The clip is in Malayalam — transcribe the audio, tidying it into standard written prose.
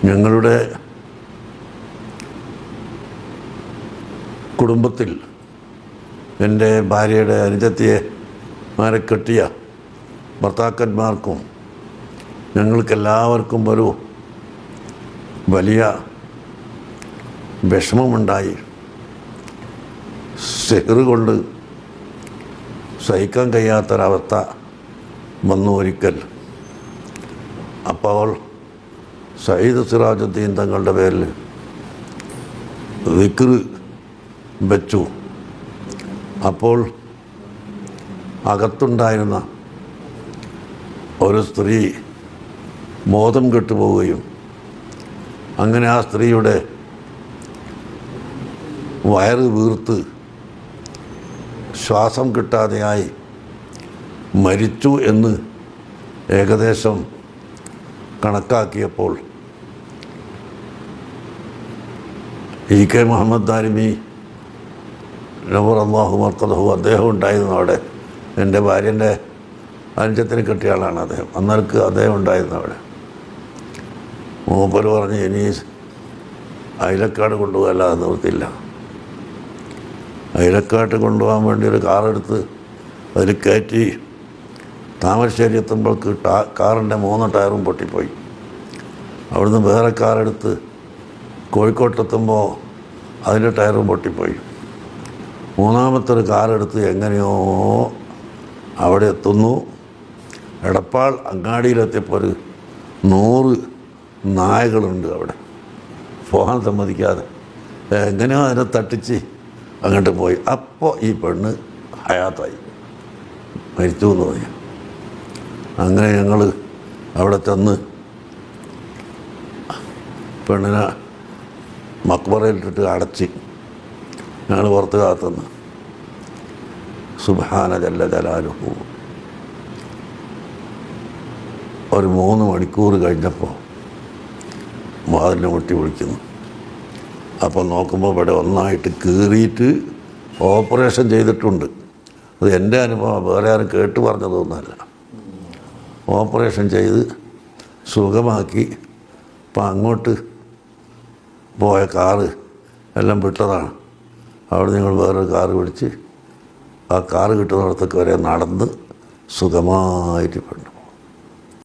ഞങ്ങളുടെ കുടുംബത്തിൽ എൻ്റെ ഭാര്യയുടെ അനുജത്തിമാരെ കെട്ടിയ ഭർത്താക്കന്മാർക്കും ഞങ്ങൾക്കെല്ലാവർക്കും ഒരു വലിയ വിഷമമുണ്ടായി. സിഹ്റ് കൊണ്ട് സഹിക്കാൻ കഴിയാത്തൊരവസ്ഥ വന്നു ഒരിക്കൽ. അപ്പോൾ സയ്യിദ് സിറാജുദ്ദീൻ തങ്ങളുടെ പേരിൽ ദിക്ർ വെച്ചു. അപ്പോൾ അകത്തുണ്ടായിരുന്ന ഒരു സ്ത്രീ ബോധം കെട്ടുപോവുകയും അങ്ങനെ ആ സ്ത്രീയുടെ വയറ് വീർത്ത് ശ്വാസം കിട്ടാതെയായി മരിച്ചു എന്ന് ഏകദേശം കണക്കാക്കിയപ്പോൾ EK മുഹമ്മദ് ദാരിമി നവർ അള്ളാഹു മർക്കദഹു അദ്ദേഹം ഉണ്ടായിരുന്നു അവിടെ. എൻ്റെ ഭാര്യൻ്റെ അനുജത്തിന് കെട്ടിയ ആളാണ് അദ്ദേഹം. അന്നേരക്ക് അദ്ദേഹം ഉണ്ടായിരുന്നു അവിടെ. മൂപ്പര് പറഞ്ഞ് ഇനി അയിലക്കാട് കൊണ്ടുപോകല്ലാതെ നിവൃത്തിയില്ല. അയിലക്കാട്ട് കൊണ്ടുപോകാൻ വേണ്ടി ഒരു കാറെടുത്ത് അതിൽ കയറ്റി താമരശ്ശേരി എത്തുമ്പോൾക്ക് കാറിൻ്റെ 3 ടയറും പൊട്ടിപ്പോയി. അവിടുന്ന് വേറെ കാറെടുത്ത് കോഴിക്കോട്ടെത്തുമ്പോൾ അതിൻ്റെ ടയറും പൊട്ടിപ്പോയി. 3ാമത്തെ ഒരു കാറെടുത്ത് എങ്ങനെയോ അവിടെ എത്തുന്നു. എടപ്പാൾ അങ്ങാടിയിലെത്തിയപ്പോൾ ഒരു 100 നായകളുണ്ട് അവിടെ, പോകാൻ സമ്മതിക്കാതെ. എങ്ങനെയോ അതിനെ തട്ടിച്ച് അങ്ങോട്ട് പോയി. അപ്പോൾ ഈ പെണ്ണ് ഹയാത്തായി, മരിച്ചു എന്ന് പറഞ്ഞു. അങ്ങനെ ഞങ്ങൾ അവിടെ ചെന്ന് പെണ്ണിനെ മക്ബറയിലിട്ടിട്ട് അടച്ച് ഞങ്ങൾ പുറത്ത് കാത്തുനിന്ന്. സുബ്ഹാന ജല്ല ജലാലുഹു. ഒരു 3 മണിക്കൂർ കഴിഞ്ഞപ്പോൾ വാതിലിനെ മുട്ടി വിളിക്കുന്നു. അപ്പോൾ നോക്കുമ്പോൾ ഇവിടെ ഒന്നായിട്ട് കീറിയിട്ട് ഓപ്പറേഷൻ ചെയ്തിട്ടുണ്ട്. അത് എൻ്റെ അനുഭവം, വേറെ ആരും കേട്ട് പറഞ്ഞതൊന്നുമല്ല. ഓപ്പറേഷൻ ചെയ്ത് സുഖമാക്കി. അപ്പം അങ്ങോട്ട് പോയ കാറ് എല്ലാം വിട്ടതാണ്. അവിടെ ഞങ്ങൾ വേറൊരു കാറ് പിടിച്ച് ആ കാറ് കിട്ടുന്നിടത്തൊക്കെ വരെ നടന്ന് സുഖമായിട്ട് പെട്ടു.